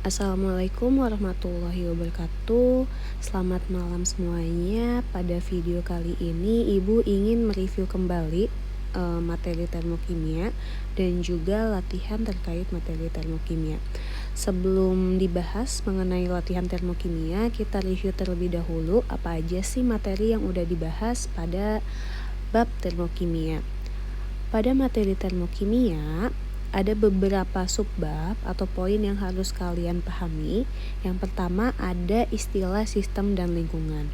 Assalamualaikum warahmatullahi wabarakatuh. Selamat malam semuanya. Pada video kali ini Ibu ingin mereview kembali materi termokimia dan juga latihan terkait materi termokimia. Sebelum dibahas mengenai latihan termokimia, kita review terlebih dahulu apa aja sih materi yang udah dibahas pada bab termokimia. Pada materi termokimia ada beberapa subbab atau poin yang harus kalian pahami. Yang pertama ada istilah sistem dan lingkungan.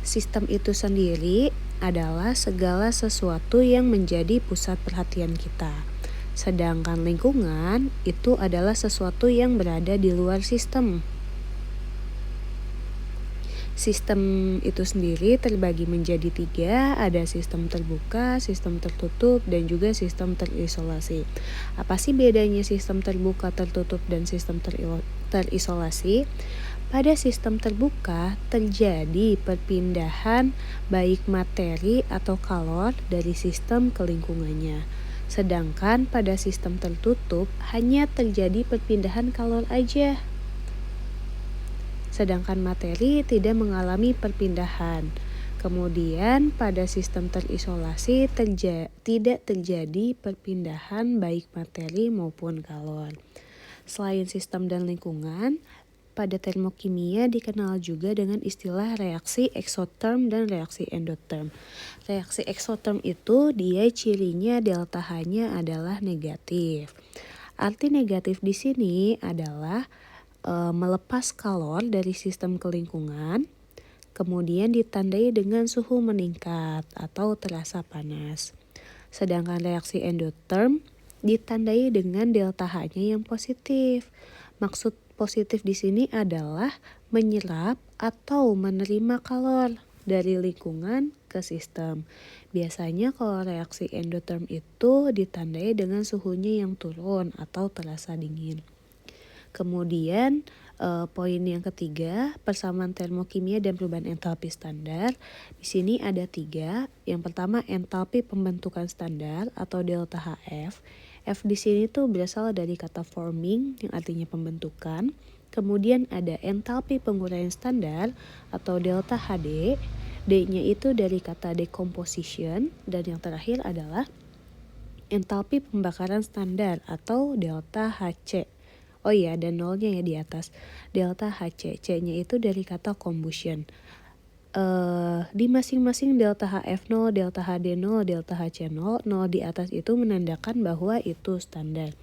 Sistem itu sendiri adalah segala sesuatu yang menjadi pusat perhatian kita. Sedangkan lingkungan itu adalah sesuatu yang berada di luar sistem. Sistem itu sendiri terbagi menjadi 3, ada sistem terbuka, sistem tertutup, dan juga sistem terisolasi. Apa sih bedanya sistem terbuka, tertutup, dan sistem terisolasi? Pada sistem terbuka terjadi perpindahan baik materi atau kalor dari sistem ke lingkungannya. Sedangkan pada sistem tertutup hanya terjadi perpindahan kalor aja. Sedangkan materi tidak mengalami perpindahan. Kemudian pada sistem terisolasi tidak terjadi perpindahan baik materi maupun kalor. Selain sistem dan lingkungan, pada termokimia dikenal juga dengan istilah reaksi eksoterm dan reaksi endoterm. Reaksi eksoterm itu dia cirinya delta H-nya adalah negatif. Arti negatif di sini adalah melepas kalor dari sistem ke lingkungan, kemudian ditandai dengan suhu meningkat atau terasa panas. Sedangkan reaksi endoterm ditandai dengan delta H-nya yang positif. Maksud positif di sini adalah menyerap atau menerima kalor dari lingkungan ke sistem. Biasanya kalau reaksi endoterm itu ditandai dengan suhunya yang turun atau terasa dingin. Kemudian poin yang ketiga, persamaan termokimia dan perubahan entalpi standar. Di sini ada 3. Yang pertama entalpi pembentukan standar atau delta HF. F di sini tuh berasal dari kata forming yang artinya pembentukan. Kemudian ada entalpi penguraian standar atau delta HD. D-nya itu dari kata decomposition. Dan yang terakhir adalah entalpi pembakaran standar atau delta HC. Oh iya, ada nolnya ya di atas. Delta HC, C-nya itu dari kata combustion. Di masing-masing delta HF0, delta HD0, delta HC0, 0 di atas itu menandakan bahwa itu standar.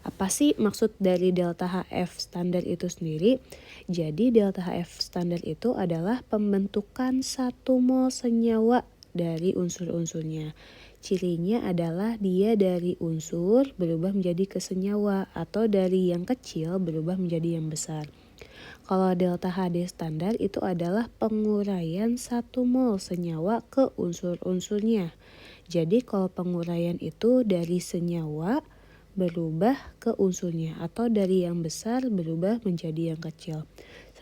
Apa sih maksud dari delta HF standar itu sendiri? Jadi delta HF standar itu adalah pembentukan 1 mol senyawa dari unsur-unsurnya. Cirinya adalah dia dari unsur berubah menjadi ke senyawa atau dari yang kecil berubah menjadi yang besar. Kalau delta HD standar itu adalah penguraian 1 mol senyawa ke unsur-unsurnya. Jadi kalau penguraian itu dari senyawa berubah ke unsurnya atau dari yang besar berubah menjadi yang kecil.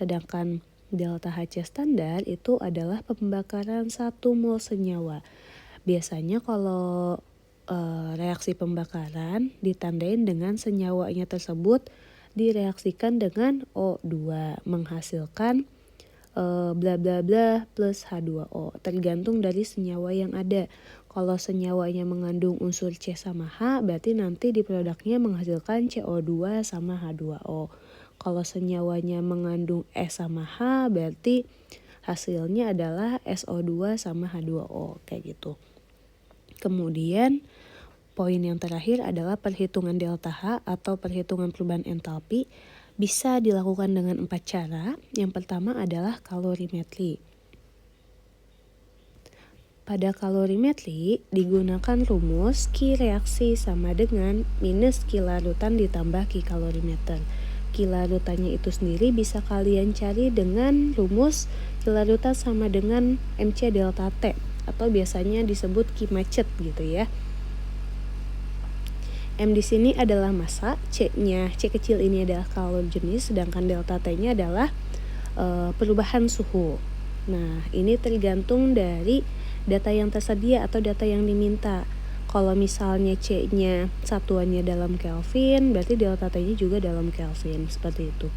Sedangkan delta HC standar itu adalah pembakaran 1 mol senyawa. Biasanya kalau reaksi pembakaran ditandain dengan senyawanya tersebut direaksikan dengan O2 menghasilkan bla bla bla plus H2O tergantung dari senyawa yang ada. Kalau senyawanya mengandung unsur C sama H berarti nanti di produknya menghasilkan CO2 sama H2O. Kalau senyawanya mengandung S sama H berarti hasilnya adalah SO2 sama H2O kayak gitu. Kemudian poin yang terakhir adalah perhitungan delta H atau perhitungan perubahan entalpi bisa dilakukan dengan 4 cara. Yang pertama adalah kalorimetri. Pada kalorimetri digunakan rumus Q reaksi sama dengan minus Q larutan ditambah Q kalorimeter. Q larutannya itu sendiri bisa kalian cari dengan rumus Q larutan sama dengan MC delta T atau biasanya disebut Q macet gitu ya. M di sini adalah massa, C-nya, C kecil ini adalah kalor jenis, sedangkan delta T-nya adalah perubahan suhu. Nah, ini tergantung dari data yang tersedia atau data yang diminta. Kalau misalnya C-nya satuannya dalam Kelvin, berarti delta T-nya juga dalam Kelvin, seperti itu.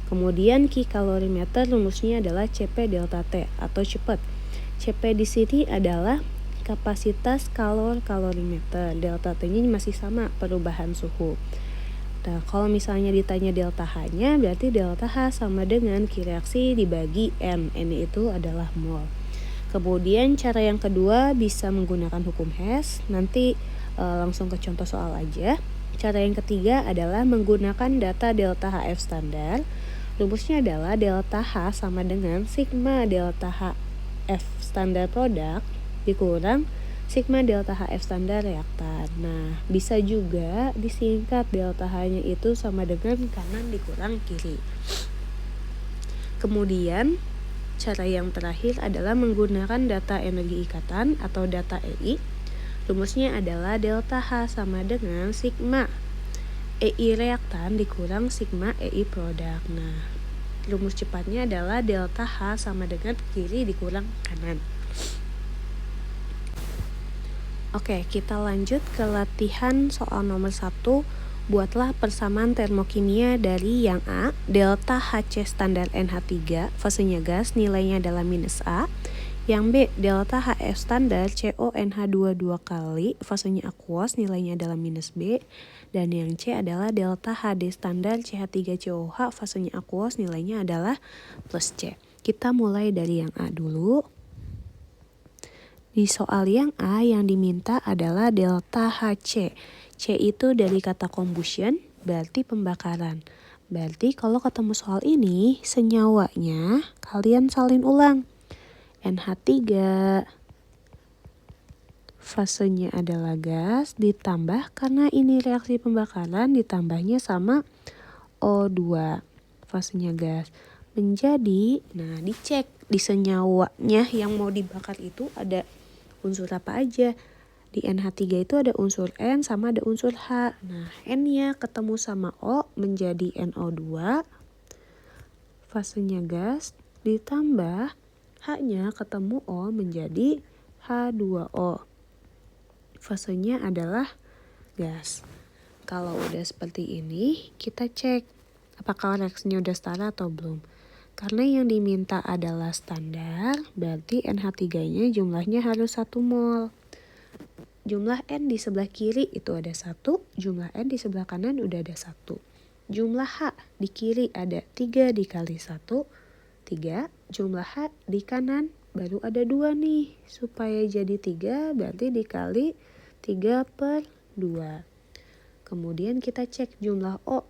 Kemudian kikalorimeter rumusnya adalah CP delta T atau cepat. CP di sini adalah kapasitas kalorimeter. Delta T-nya masih sama, perubahan suhu. Nah, kalau misalnya ditanya delta H-nya, berarti delta H sama dengan Q reaksi dibagi N. N itu adalah mol. Kemudian cara yang kedua bisa menggunakan hukum Hess. Nanti langsung ke contoh soal aja. Cara yang ketiga adalah menggunakan data delta HF standar. Rumusnya adalah delta H sama dengan sigma delta HF standar produk dikurang sigma delta HF standar reaktan. Nah, bisa juga disingkat delta H-nya itu sama dengan kanan dikurang kiri. Kemudian, cara yang terakhir adalah menggunakan data energi ikatan atau data EI. Rumusnya adalah delta H sama dengan sigma EI reaktan dikurang sigma EI produk. Nah, rumus cepatnya adalah delta H sama dengan kiri dikurang kanan. Oke, kita lanjut ke latihan soal nomor 1. Buatlah persamaan termokimia dari yang A, delta HC standar NH3, fasenya gas, nilainya adalah minus A. Yang B, delta HF standar CONH2 2 kali, fasenya aquos, nilainya adalah minus B. Dan yang C adalah delta HD standar CH3COH, fasenya aquos, nilainya adalah plus C. Kita mulai dari yang A dulu. Di soal yang A yang diminta adalah delta HC. C itu dari kata combustion, berarti pembakaran. Berarti kalau ketemu soal ini, senyawanya kalian salin ulang. NH3, fasenya adalah gas, ditambah karena ini reaksi pembakaran, ditambahnya sama O2, fasenya gas. Menjadi, nah dicek di senyawanya yang mau dibakar itu ada unsur apa aja. Di NH3 itu ada unsur N sama ada unsur H. Nah, N-nya ketemu sama O menjadi NO2, fasenya gas, ditambah H-nya ketemu O menjadi H2O. Fasenya adalah gas. Kalau udah seperti ini, kita cek apakah reaksinya udah setara atau belum. Karena yang diminta adalah standar, berarti NH3-nya jumlahnya harus 1 mol. Jumlah N di sebelah kiri itu ada 1, jumlah N di sebelah kanan udah ada 1. Jumlah H di kiri ada 3 dikali 1, 3. Jumlah H di kanan baru ada 2 nih. Supaya jadi 3 berarti dikali 3/2. Kemudian kita cek jumlah O.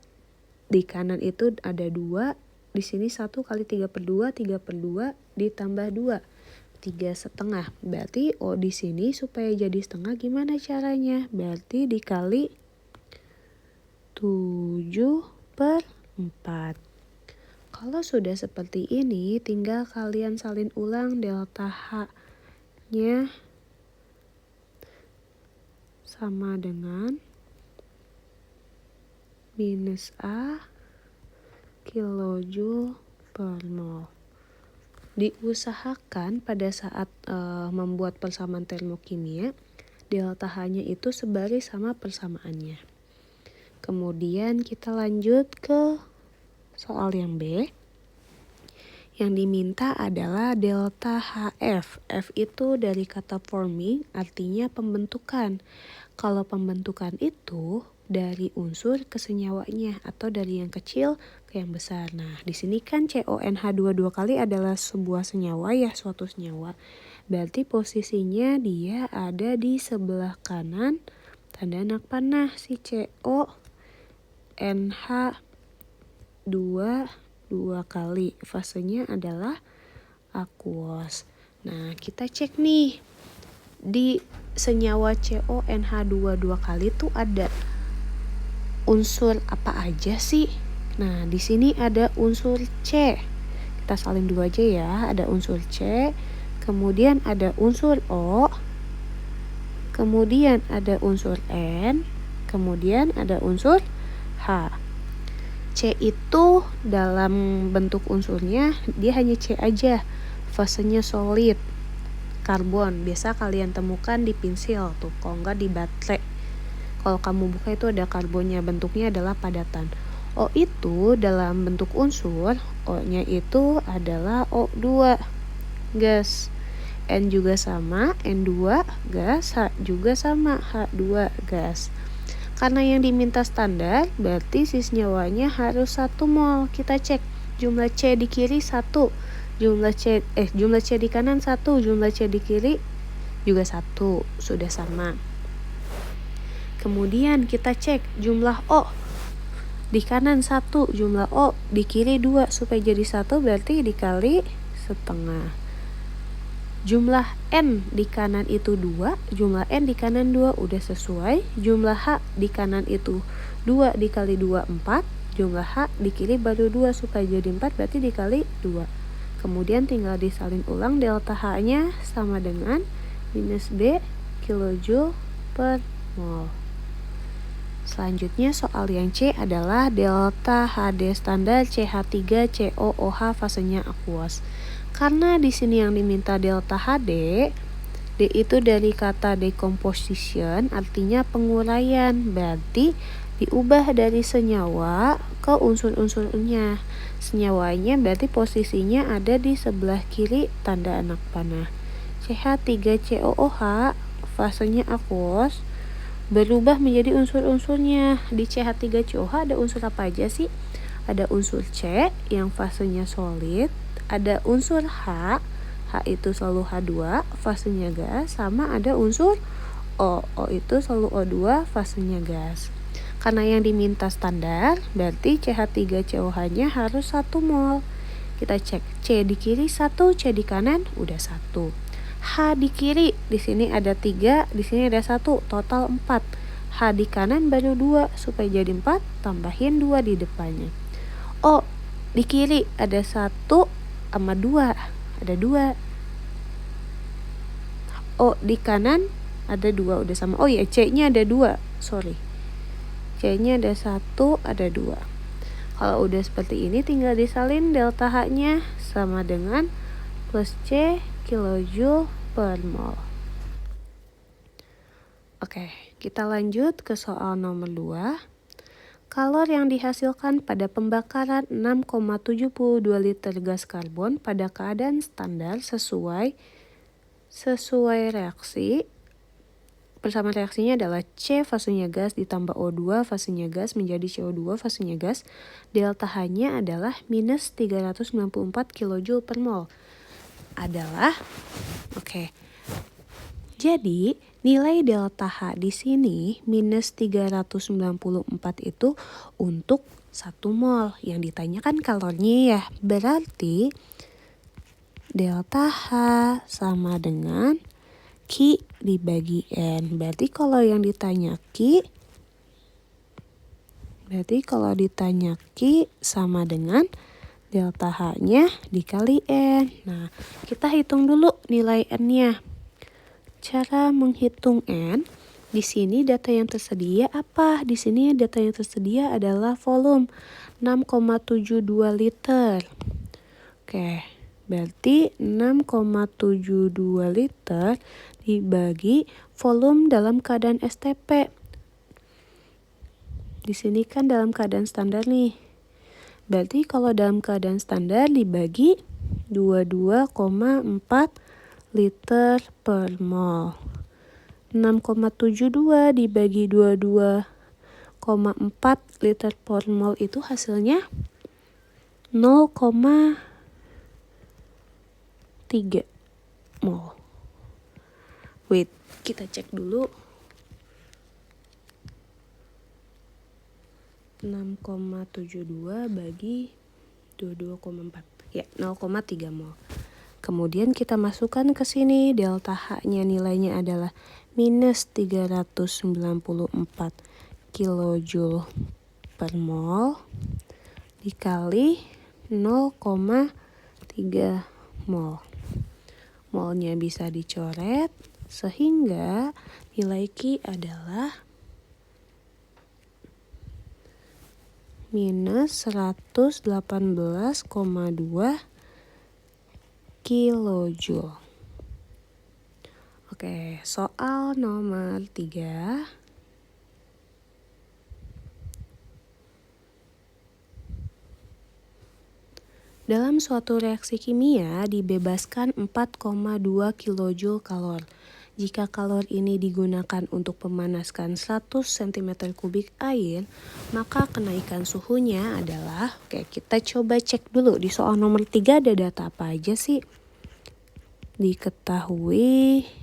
Di kanan itu ada 2. Di sini 1 kali 3/2, 3/2 ditambah 2. 3,5. Berarti O di sini supaya jadi setengah gimana caranya? Berarti dikali 7/4. Kalau sudah seperti ini, tinggal kalian salin ulang delta H-nya sama dengan minus A kilojoule per mol. Diusahakan pada saat membuat persamaan termokimia, delta H-nya itu sebaris sama persamaannya. Kemudian kita lanjut ke soal yang B. Yang diminta adalah delta HF. F itu dari kata forming, artinya pembentukan. Kalau pembentukan itu dari unsur ke senyawanya atau dari yang kecil ke yang besar. Nah, di sini kan CONH2 2 kali adalah sebuah senyawa ya, suatu senyawa. Berarti posisinya dia ada di sebelah kanan tanda anak panah si CONH2 2 kali. Fasenya adalah aquos. Nah, kita cek nih. Di senyawa CONH2 2 kali tuh ada unsur apa aja sih? Nah, di sini ada unsur C. Kita salin dulu aja ya. Ada unsur C, kemudian ada unsur O, kemudian ada unsur N, kemudian ada unsur H. C itu dalam bentuk unsurnya dia hanya C aja, fasenya solid. karbon. Biasa kalian temukan di pensil tuh, kalau enggak di baterai. Kalau kamu buka itu ada karbonnya, bentuknya adalah padatan. O itu dalam bentuk unsur, O-nya itu adalah O2 gas. N juga sama, N2 gas, H juga sama, H2 gas. Karena yang diminta standar, berarti sis nyawanya harus 1 mol. Kita cek jumlah C di kiri 1, jumlah C di kanan 1, jumlah C di kiri juga 1, sudah sama. Kemudian kita cek jumlah O di kanan 1, jumlah O di kiri 2, supaya jadi 1 berarti dikali setengah. Jumlah N di kanan itu 2, jumlah N di kanan 2, udah sesuai. Jumlah H di kanan itu 2 dikali 2, 4. Jumlah H di kiri baru 2, supaya jadi 4 berarti dikali 2. Kemudian tinggal disalin ulang, delta H-nya sama dengan minus B kilojoule per mol. Selanjutnya soal yang C adalah delta HD standar CH3COOH fasenya aqueous. Karena di sini yang diminta delta HD, D itu dari kata decomposition, artinya penguraian, berarti diubah dari senyawa ke unsur-unsurnya. Senyawanya berarti posisinya ada di sebelah kiri tanda anak panah. CH3COOH fasenya aqueous berubah menjadi unsur-unsurnya. Di CH3COOH ada unsur apa aja sih? Ada unsur C yang fasenya solid, ada unsur H itu selalu H2 fasenya gas, sama ada unsur O itu selalu O2 fasenya gas. Karena yang diminta standar, berarti CH3COH-nya harus 1 mol. Kita cek C di kiri 1, C di kanan udah 1. H di kiri, di sini ada 3, di sini ada 1, total 4. H di kanan baru 2, supaya jadi 4, tambahin 2 di depannya. O di kiri ada 1 sama 2, ada 2. O di kanan ada 2, udah sama. Oh ya, C-nya ada 2, sorry. C-nya ada 1, ada 2. Kalau udah seperti ini tinggal disalin, delta H-nya sama dengan plus C kilojoule per mol. Oke, kita lanjut ke soal nomor 2. Kalor yang dihasilkan pada pembakaran 6,72 liter gas karbon pada keadaan standar sesuai reaksi. Bersama reaksinya adalah C fasenya gas ditambah O2 fasenya gas menjadi CO2 fasenya gas. Delta H-nya adalah minus 394 kilojoule per mol. Jadi nilai delta H di sini minus 394 itu untuk 1 mol. Yang ditanyakan kalornya ya. Berarti delta H sama dengan Q dibagi N. Berarti kalau ditanya Q sama dengan delta H-nya dikali N. Nah, kita hitung dulu nilai N-nya. Cara menghitung N, di sini data yang tersedia apa? Di sini data yang tersedia adalah volume 6,72 liter. Oke, berarti 6,72 liter dibagi volume dalam keadaan STP. Di sini kan dalam keadaan standar nih. Berarti kalau dalam keadaan standar dibagi 22,4 liter per mol. 6,72 dibagi 22,4 liter per mol itu hasilnya 0,3 mol. Wait, kita cek dulu. 6,72 bagi 22,4. Ya, 0,3 mol. Kemudian kita masukkan ke sini, delta H-nya nilainya adalah minus 394 kilojoule per mol dikali 0,3 mol. Molnya bisa dicoret sehingga nilai Q adalah minus 118,2 kilojoule. Oke, soal nomor 3. Dalam suatu reaksi kimia dibebaskan 4,2 kJ kalor. Jika kalor ini digunakan untuk memanaskan 100 cm3 air, maka kenaikan suhunya adalah, kita coba cek dulu di soal nomor 3 ada data apa aja sih? Diketahui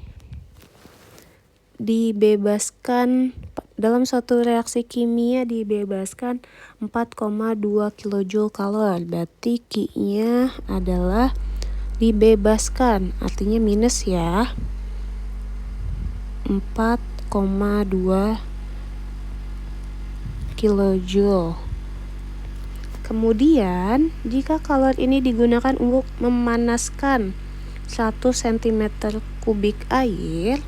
dalam suatu reaksi kimia dibebaskan 4,2 kJ kalor. Berarti Q-nya adalah dibebaskan, artinya minus ya. 4,2 kJ. Kemudian, jika kalor ini digunakan untuk memanaskan 1 cm3 air,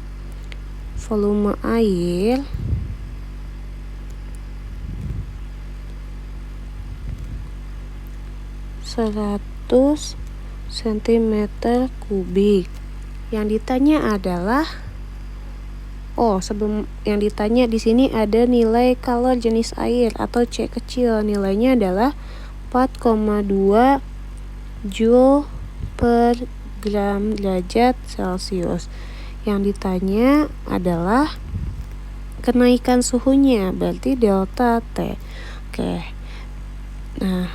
volume air (100 cm3). Yang ditanya adalah sebelum yang ditanya di sini ada nilai kalor jenis air atau C kecil. Nilainya adalah 4,2 Joule per gram derajat Celcius. Yang ditanya adalah kenaikan suhunya, berarti delta T. Nah,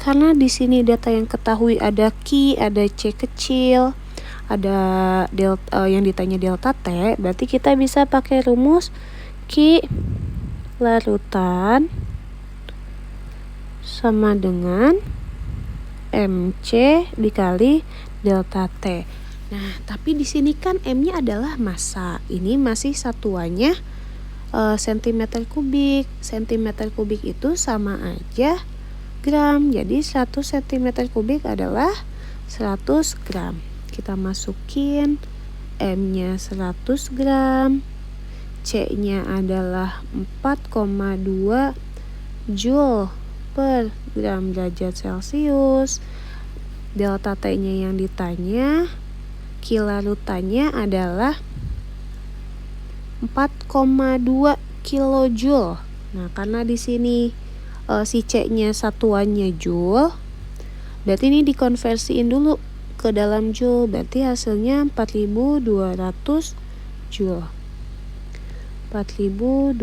karena di sini data yang ketahui ada Q, ada C kecil, ada yang ditanya delta T, berarti kita bisa pakai rumus Q larutan sama dengan MC dikali delta T. Nah, tapi di sini kan M-nya adalah massa. Ini masih satuannya cm3. Cm3 itu sama aja gram. Jadi 100 cm3 adalah 100 gram. Kita masukin M-nya 100 gram, C-nya adalah 4,2 Joule per gram derajat Celcius. Delta T-nya yang ditanya, Q larutannya adalah 4,2 kilojoule. Nah, karena di sini si C-nya satuannya Joule, berarti ini dikonversiin dulu ke dalam Joule, berarti hasilnya 4.200 Joule. 4.200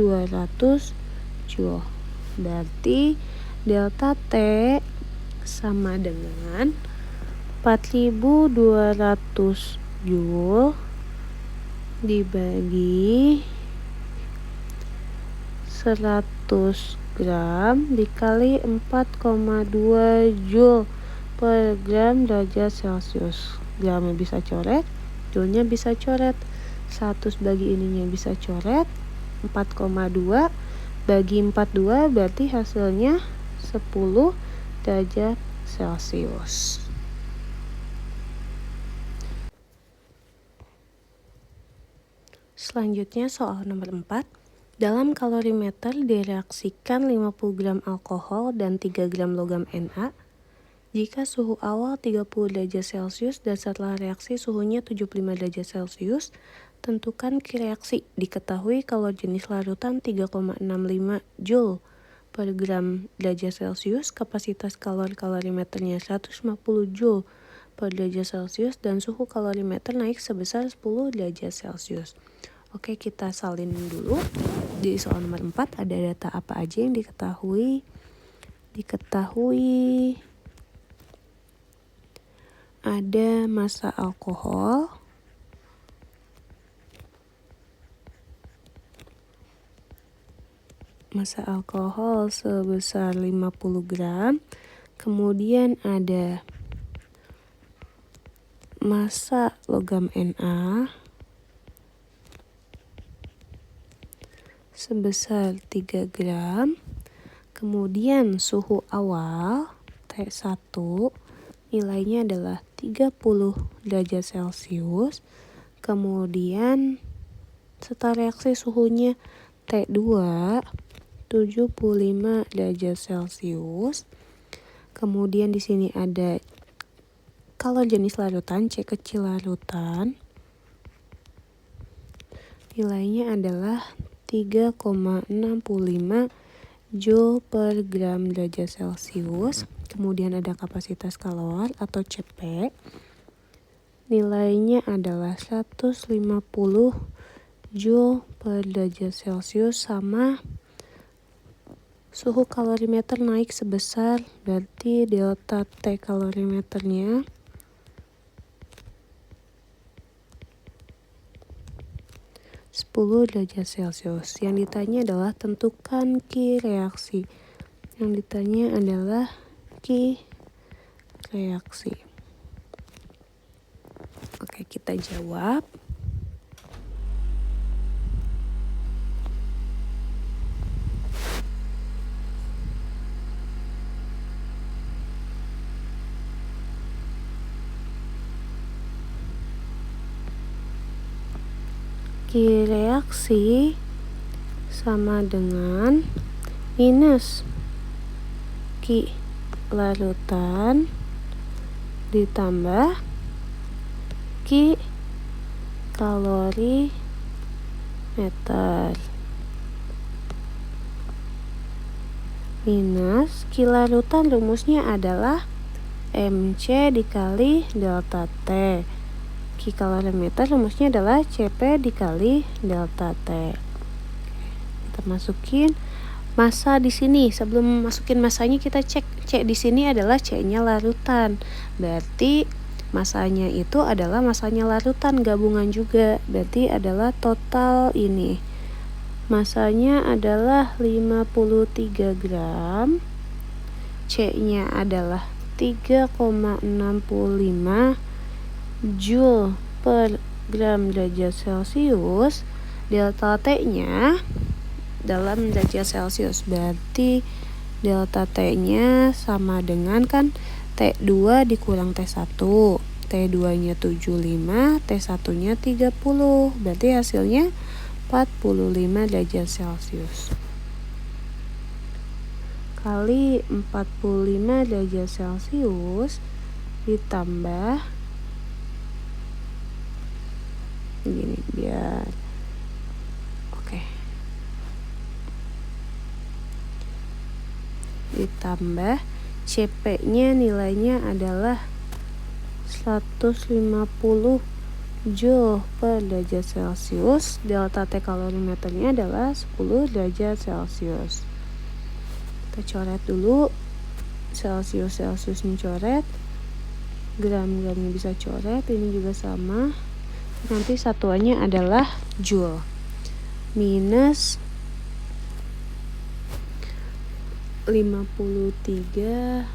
Joule. Berarti delta T sama dengan 4.200 Joule dibagi 100 gram dikali 4,2 Joule per gram derajat Celcius. Gramnya bisa coret, Joule-nya bisa coret. 100 bagi ininya bisa coret. 4,2 bagi 42 berarti hasilnya 10 derajat Celcius. Selanjutnya soal nomor 4. Dalam kalorimeter direaksikan 50 gram alkohol dan 3 gram logam Na. Jika suhu awal 30 derajat Celcius dan setelah reaksi suhunya 75 derajat Celcius, tentukan Q reaksi. Diketahui kalor jenis larutan 3,65 Joule per gram derajat Celcius, kapasitas kalor kalorimeternya 150 Joule per derajat Celcius, dan suhu kalorimeter naik sebesar 10 derajat Celcius. Oke, kita salin dulu. Di soal nomor 4 ada data apa aja yang diketahui? Diketahui ada massa alkohol, sebesar 50 gram. Kemudian ada massa logam Na sebesar 3 gram. Kemudian suhu awal T1 nilainya adalah 30 derajat Celcius. Kemudian setelah reaksi suhunya T2 75 derajat Celcius. Kemudian di sini ada kalor jenis larutan, C kecil larutan. nilainya adalah 3,65 Joule per gram derajat Celcius. Kemudian ada kapasitas kalor atau CP. Nilainya adalah 150 Joule per derajat Celcius sama suhu kalorimeter naik sebesar, berarti delta T kalorimeternya 10 derajat Celcius. Yang ditanya adalah tentukan Q reaksi. Yang ditanya adalah Q reaksi. Oke, kita jawab. Q reaksi sama dengan minus Q larutan ditambah Q kalorimeter minus Q larutan, rumusnya adalah MC dikali delta T. Q kalorimeter rumusnya adalah CP dikali delta T. Kita masukin massa di sini. Sebelum masukin massanya kita cek. C di sini adalah C-nya larutan. Berarti massanya itu adalah massanya larutan gabungan juga. Berarti adalah total ini. Massanya adalah 53 gram. C-nya adalah 3,65 Joule per gram derajat Celcius. Delta T-nya dalam derajat Celcius, berarti delta T-nya sama dengan kan T2 dikurang T1. T2-nya 75, T1-nya 30. Berarti hasilnya 45 derajat Celcius. Kali 45 derajat Celcius ditambah gini biar oke. Ditambah CP-nya nilainya adalah 150 Joule per derajat Celcius. Delta T kalorimeternya adalah 10 derajat Celcius. Kita coret dulu. Celciusnya coret. Gram-gramnya bisa coret. Ini juga sama. Nanti satuannya adalah Joule. Minus 53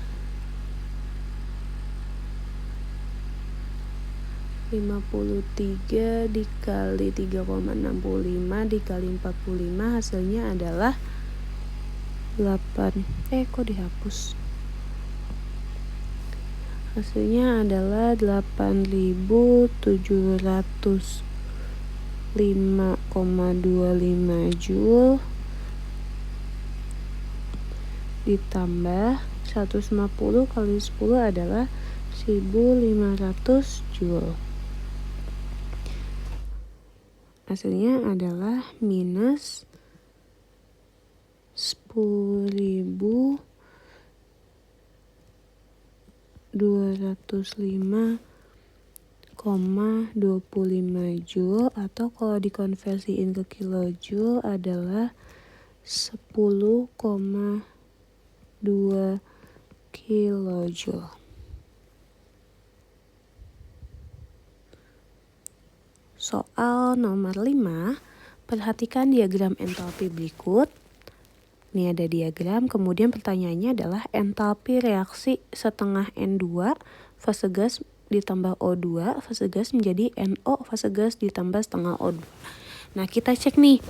dikali 3,65 dikali 45 hasilnya adalah 8. Kok dihapus? Hasilnya adalah 8.705,25 Joule ditambah 150 kali 10 adalah 1.500 Joule. Hasilnya adalah minus 10.205,25 Joule, atau kalau dikonversiin ke kilojoule adalah 10,2 kilojoule. Soal nomor 5, perhatikan diagram entalpi berikut. Ini ada diagram, kemudian pertanyaannya adalah entalpi reaksi setengah N2 fase gas ditambah O2 fase gas menjadi NO fase gas ditambah setengah O2. Nah, kita cek nih,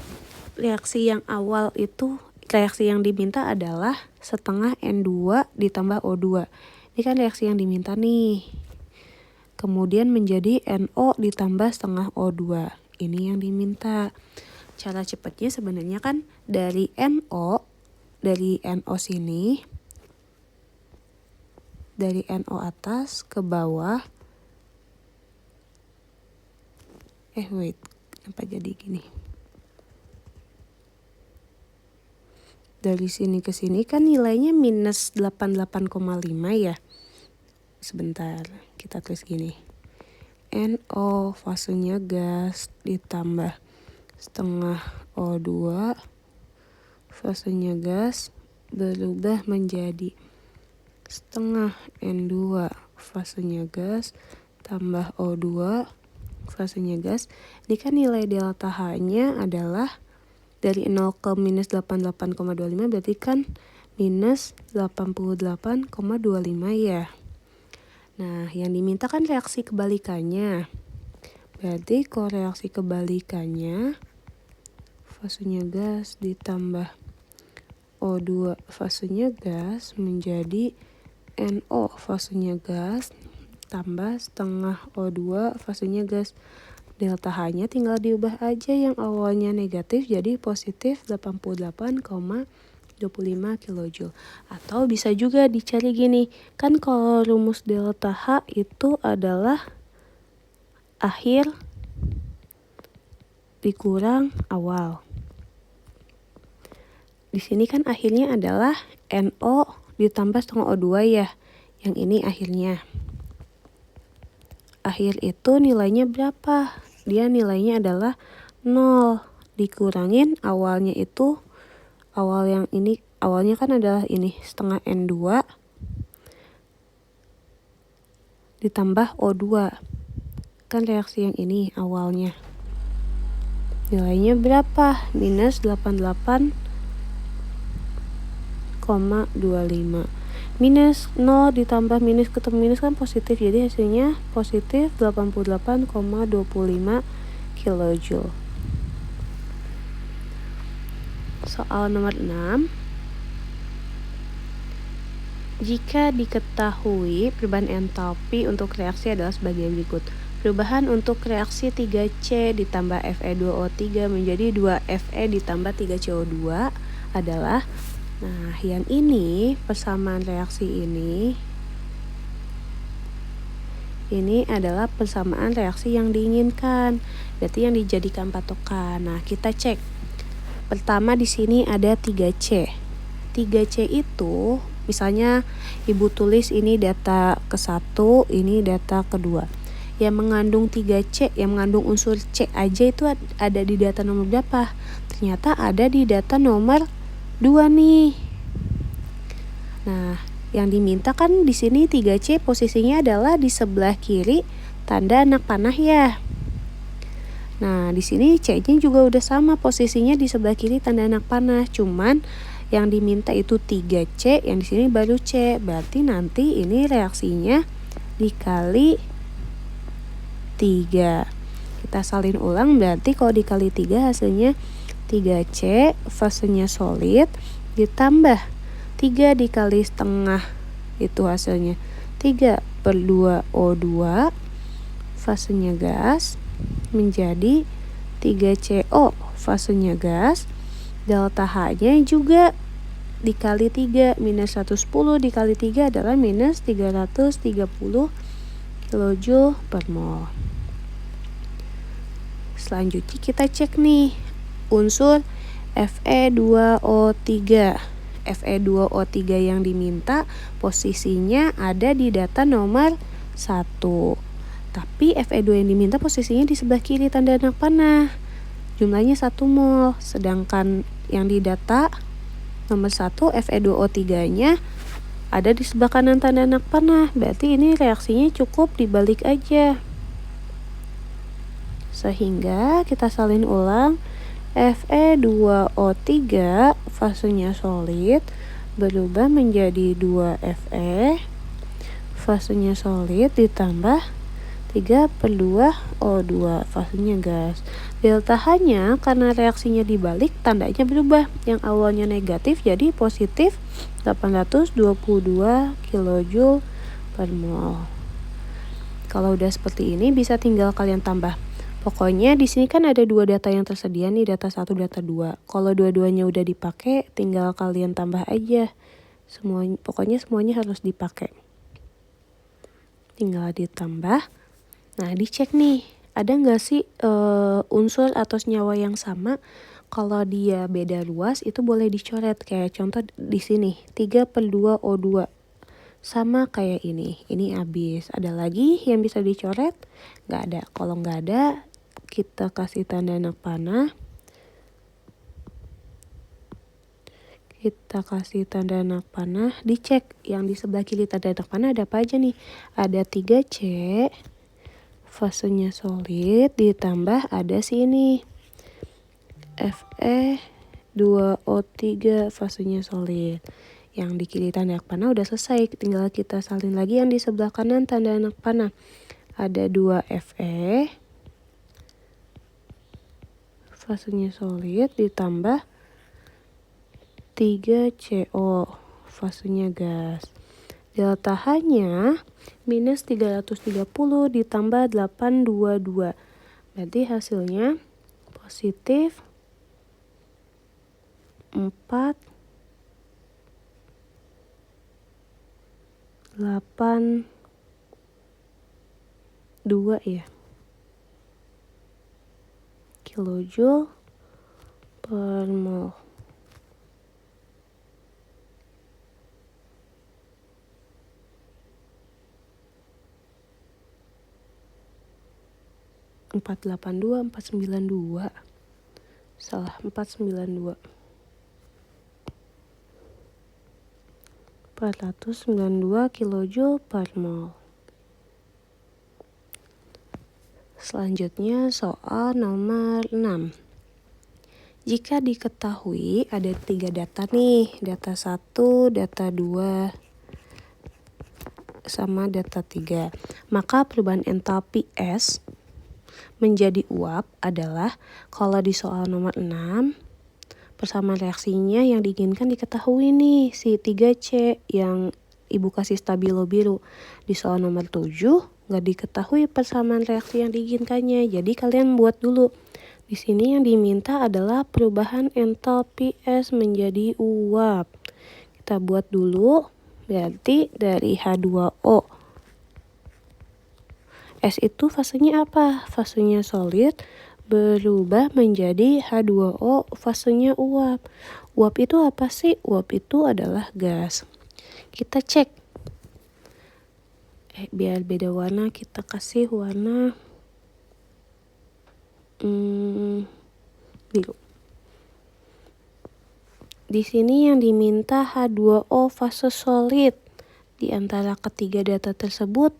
reaksi yang awal itu, reaksi yang diminta adalah setengah N2 ditambah O2. Ini kan reaksi yang diminta nih. Kemudian menjadi NO ditambah setengah O2. Ini yang diminta. Cara cepatnya sebenarnya kan dari NO sini, dari NO atas ke bawah. Kenapa jadi gini? Dari sini ke sini kan nilainya minus 88,5 ya. Sebentar, kita tulis gini. NO fasenya gas ditambah setengah O2 fasenya gas berubah menjadi setengah N2 fasenya gas tambah O2 fasenya gas. Ini kan nilai delta H-nya adalah dari 0 ke minus 88,25 berarti kan minus 88,25 ya. Nah, yang diminta kan reaksi kebalikannya. Berarti kalau reaksi kebalikannya, fasenya gas ditambah O2 fasenya gas menjadi NO fasenya gas tambah setengah O2 fasenya gas. Delta H-nya tinggal diubah aja, yang awalnya negatif jadi positif 88,25 kJ. Atau bisa juga dicari gini, kan kalau rumus delta H itu adalah akhir dikurang awal. Di sini kan akhirnya adalah NO ditambah setengah O2 ya. Yang ini akhirnya. Akhir itu nilainya berapa? Dia nilainya adalah 0 dikurangin awalnya itu, awal yang ini awalnya kan adalah ini setengah N2 ditambah O2 kan reaksi yang ini awalnya nilainya berapa? Minus 88,25. Minus 0 ditambah minus ketemu minus kan positif, jadi hasilnya positif 88,25 kJ. Soal nomor 6. Jika diketahui perubahan entalpi untuk reaksi adalah sebagai berikut. Perubahan untuk reaksi 3C ditambah Fe2O3 menjadi 2Fe ditambah 3CO2 adalah, nah yang ini persamaan reaksi ini adalah persamaan reaksi yang diinginkan. Berarti yang dijadikan patokan. Nah, kita cek. Pertama di sini ada 3C. 3C itu misalnya Ibu tulis ini data ke-1, ini data kedua. Yang mengandung 3C, yang mengandung unsur C aja itu ada di data nomor berapa? Ternyata ada di data nomor 2 nih. Nah, yang diminta kan di sini 3C posisinya adalah di sebelah kiri tanda anak panah ya. Nah, di sini C-nya juga udah sama posisinya di sebelah kiri tanda anak panah. Cuman yang diminta itu 3C, yang di sini baru C. Berarti nanti ini reaksinya dikali 3. Kita salin ulang, berarti kalau dikali 3 hasilnya 3C fasenya solid ditambah 3 dikali setengah itu hasilnya 3/2O2 fasenya gas menjadi 3CO fasenya gas. Delta H-nya juga dikali 3, minus 110 dikali 3 adalah minus 330 kJ per mol. Selanjutnya kita cek nih unsur Fe2O3. Fe2O3 yang diminta posisinya ada di data nomor 1. Tapi Fe2 yang diminta posisinya di sebelah kiri tanda anak panah. Jumlahnya 1 mol. Sedangkan yang di data nomor 1 Fe2O3-nya ada di sebelah kanan tanda anak panah. Berarti ini reaksinya cukup dibalik aja. Sehingga kita salin ulang. Fe2O3 fasenya solid berubah menjadi 2Fe fasenya solid ditambah 3/2O2 fasenya gas. Delta H-nya karena reaksinya dibalik tandanya berubah. Yang awalnya negatif jadi positif 822 kJ per mol. Kalau udah seperti ini bisa tinggal kalian tambah. Pokoknya di sini kan ada 2 data yang tersedia nih, data 1, data 2. Kalau dua-duanya udah dipakai, tinggal kalian tambah aja. Pokoknya semuanya harus dipakai. Tinggal ditambah. Nah, dicek nih. ada nggak sih unsur atau senyawa yang sama? Kalau dia beda ruas itu boleh dicoret, kayak contoh di sini 3/2O2 sama kayak ini habis. Ada lagi yang bisa dicoret? Nggak ada. Kalau nggak ada, kita kasih tanda anak panah. Kita kasih tanda anak panah, dicek yang di sebelah kiri tanda anak panah ada apa aja nih. Ada 3C, fasenya solid, ditambah ada sini Fe2O3, fasenya solid. Yang di kiri tanda anak panah udah selesai, tinggal kita salin lagi yang di sebelah kanan tanda anak panah. Ada 2Fe, fasenya solid, ditambah 3CO, fasenya gas. Delta H-nya minus 330 ditambah 822. Berarti hasilnya positif 4, 8, 2 ya. Kilojoule per mol. 482, 492. Salah, 492. 492 kilojoule per mol. Selanjutnya soal nomor 6. Jika diketahui ada 3 data nih, data 1, data 2, sama data 3. Maka perubahan entalpi S menjadi uap adalah kalau di soal nomor 6, persamaan reaksinya yang diinginkan diketahui nih, si 3C yang Ibu kasih stabilo biru. Di soal nomor 7 nggak diketahui persamaan reaksi yang diinginkannya, jadi kalian buat dulu. Di sini yang diminta adalah perubahan entalpi S menjadi uap. Kita buat dulu, berarti dari H2O. S itu fasenya apa? Fasenya solid berubah menjadi H2O, fasenya uap. Uap itu apa sih? Uap itu adalah gas. Kita cek. Biar beda warna, kita kasih warna biru. Di sini yang diminta H2O fase solid. Di antara ketiga data tersebut,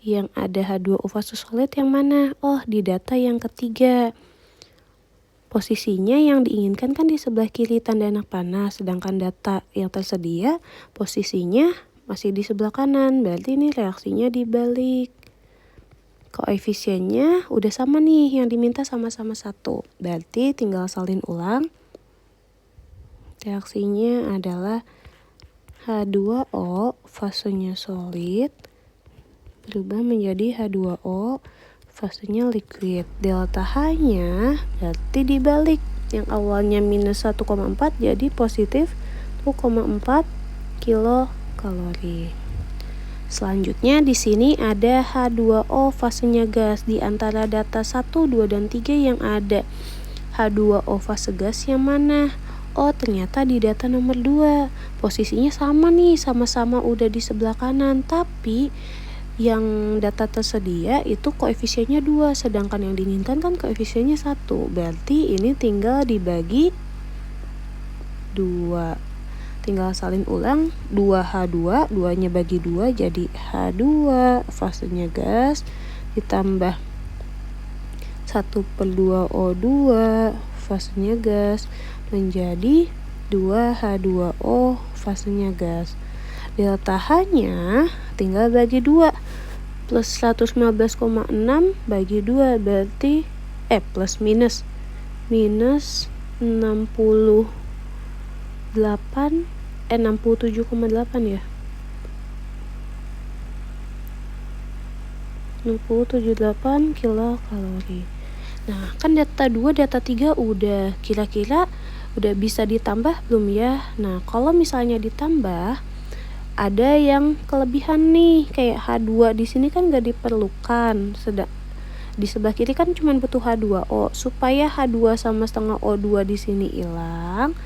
yang ada H2O fase solid yang mana? Oh, di data yang ketiga. Posisinya yang diinginkan kan di sebelah kiri tanda anak panah, sedangkan data yang tersedia posisinya masih di sebelah kanan. Berarti ini reaksinya dibalik. Koefisiennya udah sama nih, yang diminta sama-sama 1. Berarti tinggal salin ulang. Reaksinya adalah H2O fasenya solid berubah menjadi H2O fasenya liquid. Delta H-nya berarti dibalik. Yang awalnya minus 1,4 jadi positif 2,4 kilokalori. Selanjutnya di sini ada H2O fasenya gas. Di antara data 1, 2, dan 3 yang ada H2O fase gas yang mana? Oh, ternyata di data nomor 2. Posisinya sama nih, sama-sama udah di sebelah kanan. Tapi yang data tersedia itu koefisiennya 2, sedangkan yang diinginkan kan koefisiennya 1. Berarti ini tinggal dibagi 2. Tinggal salin ulang, 2H2, 2-nya bagi 2 jadi H2 fasenya gas, ditambah 1/2O2 fasenya gas, menjadi 2H2O fasenya gas. Delta H-nya tinggal bagi 2. Plus 115,6 bagi 2 berarti plus minus 67,8 ya. 67,8 kilokalori. Nah, kan data 2, data 3 udah kira-kira udah bisa ditambah belum ya? Nah, kalau misalnya ditambah ada yang kelebihan nih, kayak H2 di sini kan gak diperlukan. Di sebelah kiri kan cuma butuh H2O. Supaya H2 sama setengah O2 di sini hilang,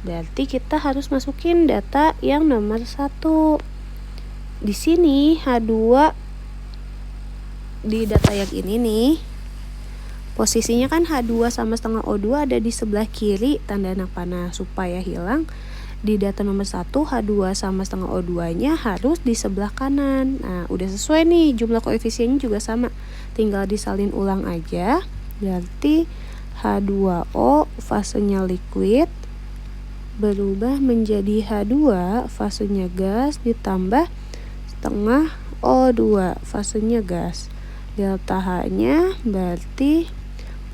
berarti kita harus masukin data yang nomor 1. Di sini H2 di data yang ini nih, posisinya kan H2 sama setengah O2 ada di sebelah kiri tanda anak panah. Supaya hilang, di data nomor 1 H2 sama setengah O2 nya harus di sebelah kanan. Nah udah sesuai nih, jumlah koefisiennya juga sama, tinggal disalin ulang aja. Berarti H2O fasenya liquid berubah menjadi H2 fasenya gas ditambah setengah O2 fasenya gas. Delta H nya berarti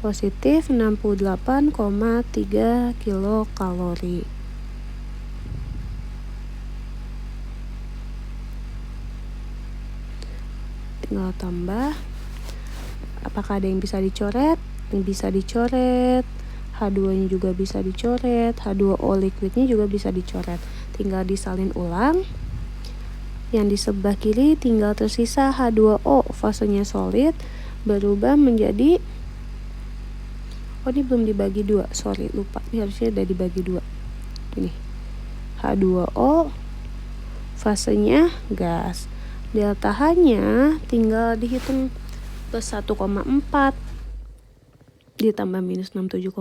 positif 68,3 kilokalori. Tinggal tambah. Apakah ada yang bisa dicoret? Bisa dicoret. H2 nya juga bisa dicoret. H2O liquidnya juga bisa dicoret. Tinggal disalin ulang. Yang di sebelah kiri tinggal tersisa H2O fasenya solid berubah menjadi, ini belum dibagi 2, sorry lupa, ini harusnya udah dibagi 2. Ini H2O fasenya gas. Delta H nya tinggal dihitung plus 1,4 ditambah minus 67,8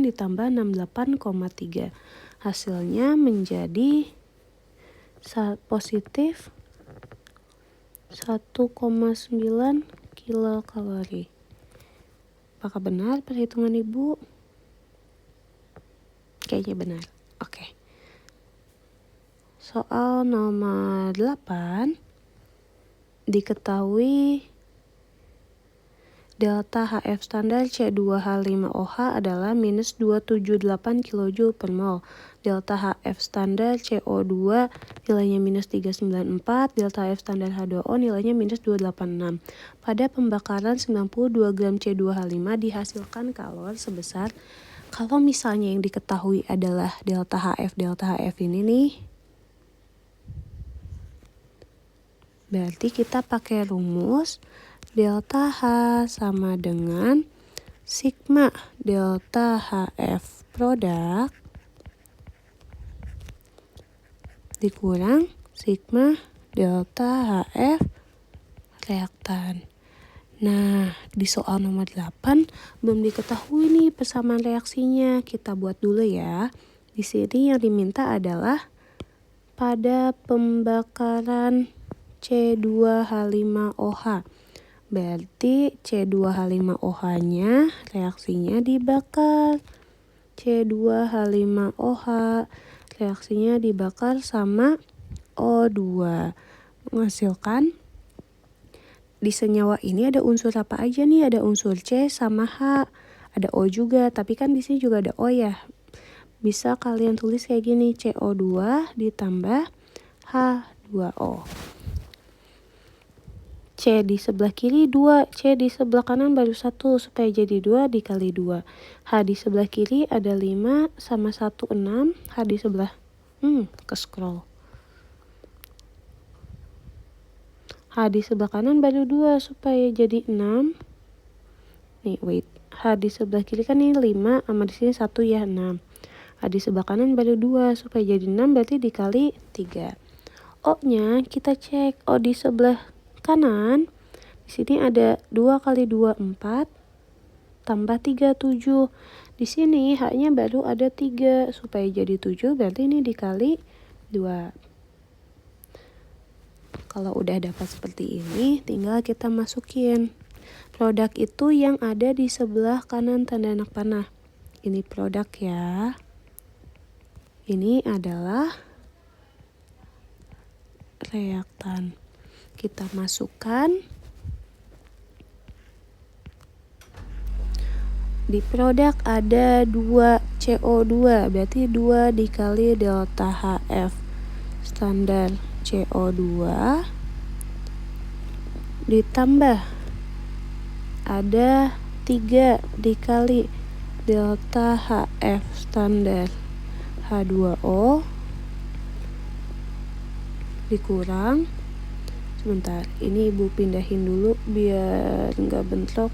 ditambah 68,3. Hasilnya menjadi positif 1,9 kilokalori. Apakah benar perhitungan Ibu? Kayaknya benar. Oke. Soal nomor 8. Diketahui delta HF standar C2H5OH adalah minus 278 kJ per mol. Delta HF standar CO2 nilainya minus 394, delta HF standar H2O nilainya minus 286. Pada pembakaran 92 gram C2H5 dihasilkan kalor sebesar, kalau misalnya yang diketahui adalah delta HF ini nih, berarti kita pakai rumus delta H sama dengan sigma delta HF produk dikurang sigma delta HF reaktan. Nah, di soal nomor 8 belum diketahui nih persamaan reaksinya. Kita buat dulu ya. Di sini yang diminta adalah pada pembakaran C2H5OH. Berarti C2H5OH-nya reaksinya dibakar. C2H5OH reaksinya dibakar sama O2. Menghasilkan, di senyawa ini ada unsur apa aja nih? Ada unsur C sama H. Ada O juga, tapi kan di sini juga ada O ya. Bisa kalian tulis kayak gini, CO2 ditambah H2O. C di sebelah kiri 2, C di sebelah kanan baru 1, supaya jadi 2 dikali 2. H di sebelah kiri ada 5 sama 1, 6. H di sebelah, ke scroll. H di sebelah kanan baru 2, supaya jadi 6. Nih, wait. H di sebelah kiri kan ini 5, sama di sini 1 ya, 6. H di sebelah kanan baru 2, supaya jadi 6 berarti dikali 3. O-nya kita cek. O di sebelah kanan, di sini ada 2 kali 2, 4, tambah 3, 7. Di sini H-nya baru ada 3, supaya jadi 7, berarti ini dikali 2. Kalau udah dapat seperti ini, tinggal kita masukin. Produk itu yang ada di sebelah kanan tanda anak panah. Ini produk ya. Ini adalah reaktan. Kita masukkan. Di produk ada 2 CO2, berarti 2 dikali delta HF standar CO2 ditambah ada 3 dikali delta HF standar H2O dikurang Sebentar, ini ibu pindahin dulu biar nggak bentrok.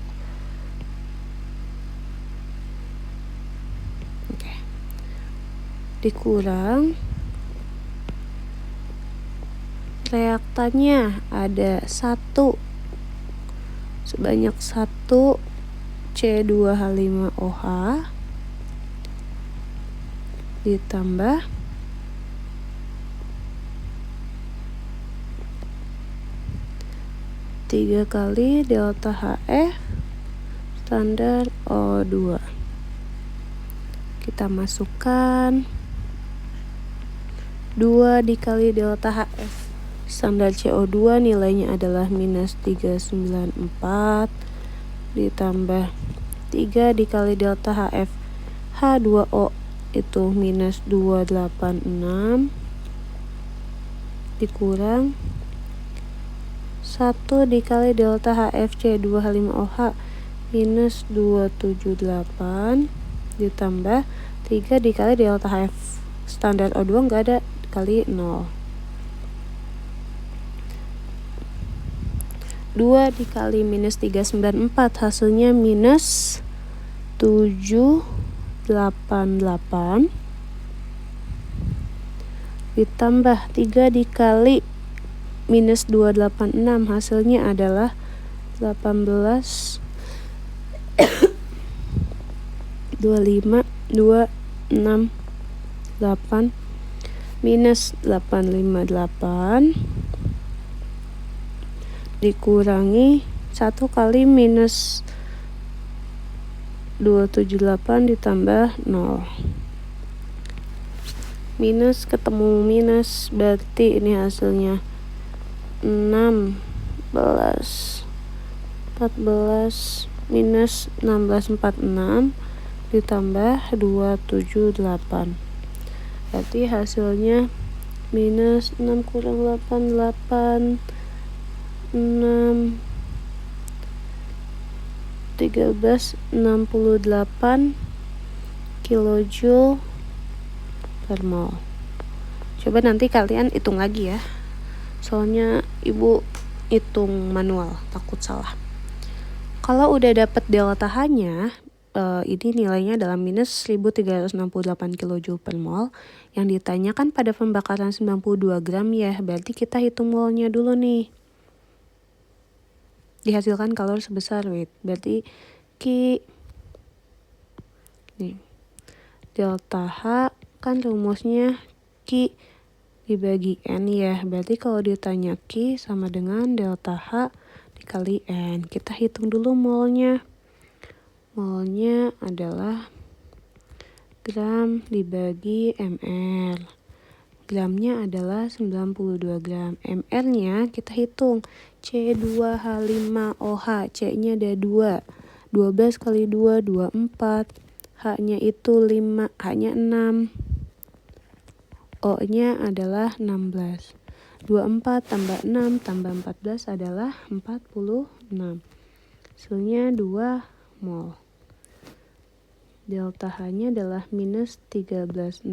Oke. Dikurang reaktannya ada 1 sebanyak 1 C2H5OH ditambah 3 kali delta HF standar O2. Kita masukkan 2 dikali delta HF standar CO2 nilainya adalah minus 394 ditambah 3 dikali delta HF H2O itu minus 286 dikurang 1 dikali delta HF C2H5OH minus 278 ditambah 3 dikali delta HF standar O2 nggak ada kali 0. 2 dikali minus 394 hasilnya minus 788 ditambah 3 dikali minus 286 hasilnya adalah 18 25 268 minus 858 dikurangi 1 kali minus 278 ditambah 0. Minus ketemu minus berarti ini hasilnya 16 14 minus 1646 ditambah 278 berarti hasilnya minus 6 kurang 8 6 1368 kilojoule per mol. Coba nanti kalian hitung lagi ya, soalnya ibu hitung manual, takut salah. Kalau udah dapet delta H-nya, ini nilainya adalah minus 1368 kJ per mol. Yang ditanyakan pada pembakaran 92 gram ya, berarti kita hitung molnya dulu nih. Dihasilkan kalori sebesar weight, berarti Q nih. Delta H kan rumusnya Q dibagi N ya, berarti kalau ditanya Q sama dengan delta H dikali N. Kita hitung dulu molnya. Molnya adalah gram dibagi ml. Gramnya adalah 92 gram. ml-nya kita hitung C2H5OH. C-nya ada 2. 12 kali 2 24. H-nya itu 5, H-nya 6. O-nya adalah 16. 24 tambah 6 tambah 14 adalah 46. Hasilnya 2 mol. Delta H-nya adalah minus 1368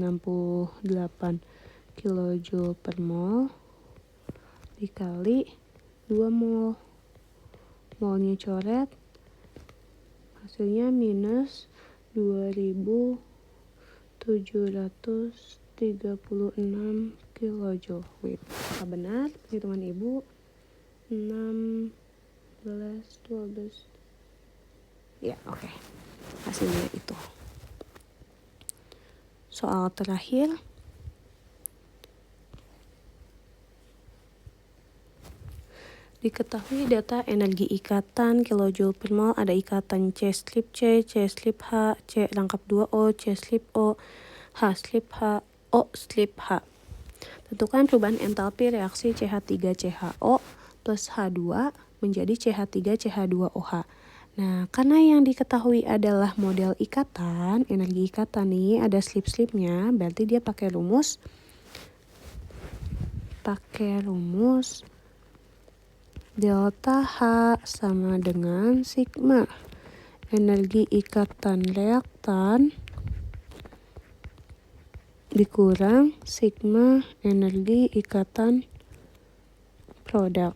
kilojoule per mol dikali 2 mol. Molnya coret, hasilnya minus 2736 kilojoule. Wait, apakah benar hitungan ibu? 16 12 ya, oke. Hasilnya itu. Soal terakhir, diketahui data energi ikatan kilojoule per mol ada ikatan C slip C, C slip H, C rangkap 2O, C slip O, H slip H, O slip H. Tentukan perubahan entalpi reaksi CH3CHO plus H2 menjadi CH3CH2OH. Nah, karena yang diketahui adalah model ikatan, energi ikatan nih ada slip-slipnya, berarti dia pakai rumus delta H sama dengan sigma energi ikatan reaktan dikurang sigma energi ikatan produk.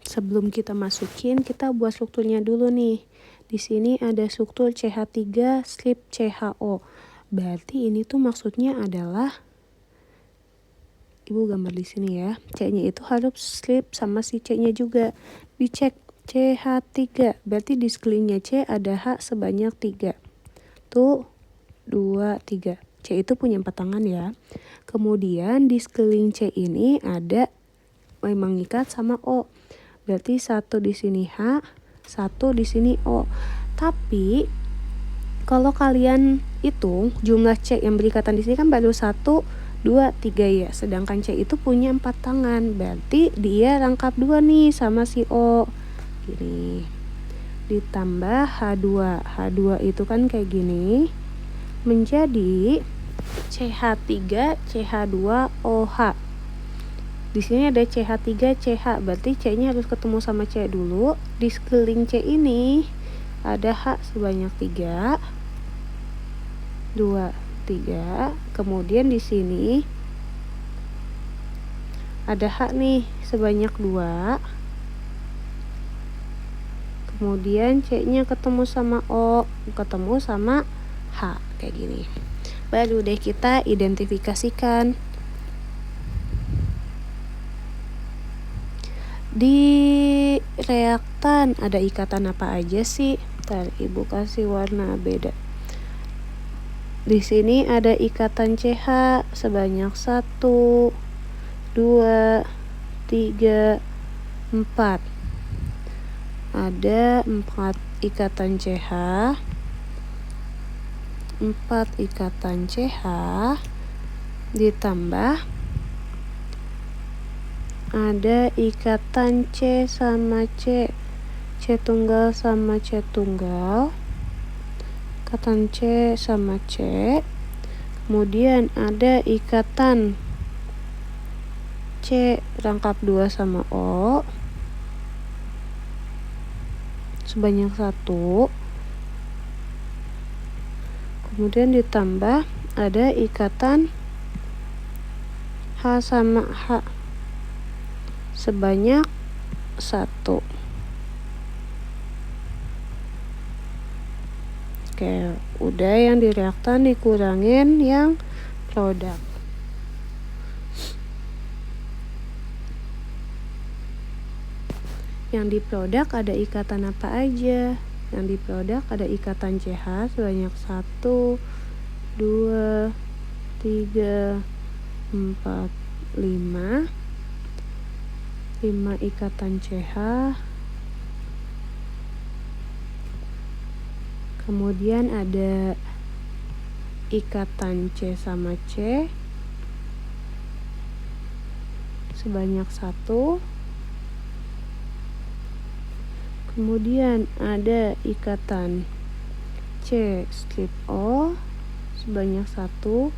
Sebelum kita masukin, kita buat strukturnya dulu nih. Di sini ada struktur CH3 slip CHO. Berarti ini tuh maksudnya adalah, Ibu gambar di sini ya. C-nya itu harus slip sama si C-nya juga. Dicek CH3. Berarti di sekelilingnya C ada H sebanyak 3. Tuh 2, 3. C itu punya 4 tangan ya. Kemudian di sekeliling C ini ada mengikat sama O. Berarti 1 di sini H, 1 di sini O. Tapi kalau kalian hitung jumlah C yang berikatan di sini kan baru 1, 2, 3 ya. Sedangkan C itu punya 4 tangan. Berarti dia rangkap 2 nih sama si O. Gini. Ditambah H2. H2 itu kan kayak gini. Menjadi CH3 CH2OH. Di sini ada CH3 CH. Berarti C-nya harus ketemu sama C dulu. Di sekeliling C ini ada H sebanyak 3. 2, 3. Kemudian di sini ada H nih sebanyak 2. Kemudian C-nya ketemu sama O, ketemu sama H kayak gini. Baru deh kita identifikasikan. Di reaktan ada ikatan apa aja sih? Ntar Ibu kasih warna beda. Di sini ada ikatan CH sebanyak 1, 2, 3, 4. Ada 4 ikatan CH. 4 ikatan CH ditambah ada ikatan C sama C. C tunggal sama C tunggal. Ikatan C sama C. Kemudian ada ikatan C rangkap 2 sama O sebanyak 1. Kemudian ditambah ada ikatan H sama H sebanyak 1. Oke, udah yang di reaktan dikurangin yang produk. Yang di produk ada ikatan apa aja? Yang di produk ada ikatan CH sebanyak 1, 2, 3, 4, 5. 5 ikatan CH. Kemudian ada ikatan C sama C sebanyak 1. Kemudian ada ikatan C slip O sebanyak 1.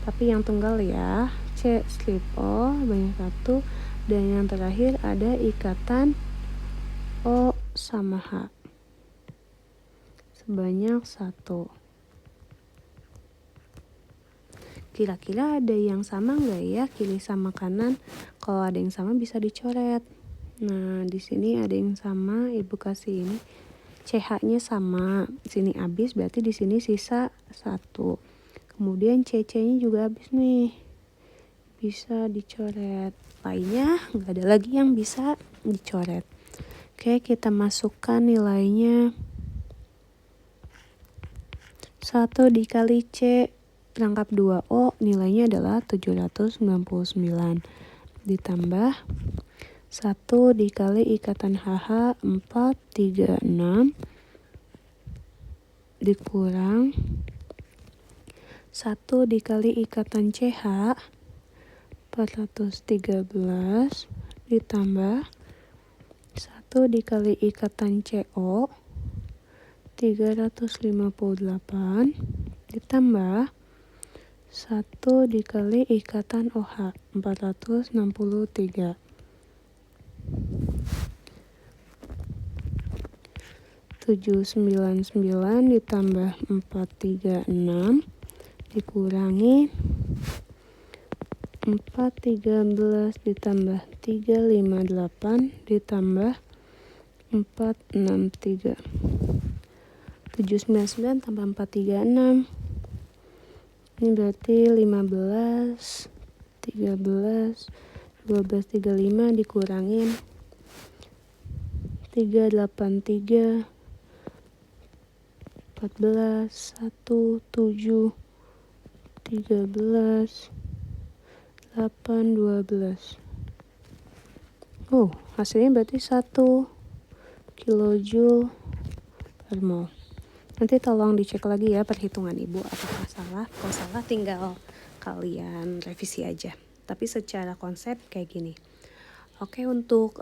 Tapi yang tunggal ya. C slip O sebanyak 1. Dan yang terakhir ada ikatan O sama H sebanyak 1. Kira-kira ada yang sama nggak ya kiri sama kanan? Kalau ada yang sama bisa dicoret. Nah, di sini ada yang sama, Ibu kasih ini. CH-nya sama. Di sini habis berarti di sini sisa 1. Kemudian CC-nya juga habis nih. Bisa dicoret. Lainnya nggak ada lagi yang bisa dicoret. Oke, kita masukkan nilainya. 1 dikali C rangkap 2O nilainya adalah 799. Ditambah 1 dikali ikatan HH 436 dikurang 1 dikali ikatan CH 413 ditambah 1 dikali ikatan CO 358 ditambah 1 dikali ikatan OH 463. 799 ditambah 436 dikurangi 413 ditambah 358 ditambah 463. 799 tambah 436. Ini berarti 15, 13, 12, 35 dikurangin 383, 14, 1, 7, 13, 8, 12. Oh, hasilnya berarti 1 kilojoule per mol. Nanti tolong dicek lagi ya perhitungan ibu apakah salah. Kalau salah tinggal kalian revisi aja. Tapi secara konsep kayak gini. Oke, untuk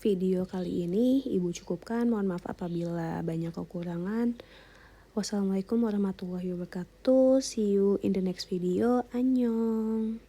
video kali ini ibu cukupkan. Mohon maaf apabila banyak kekurangan. Wassalamualaikum warahmatullahi wabarakatuh. See you in the next video. Annyeong.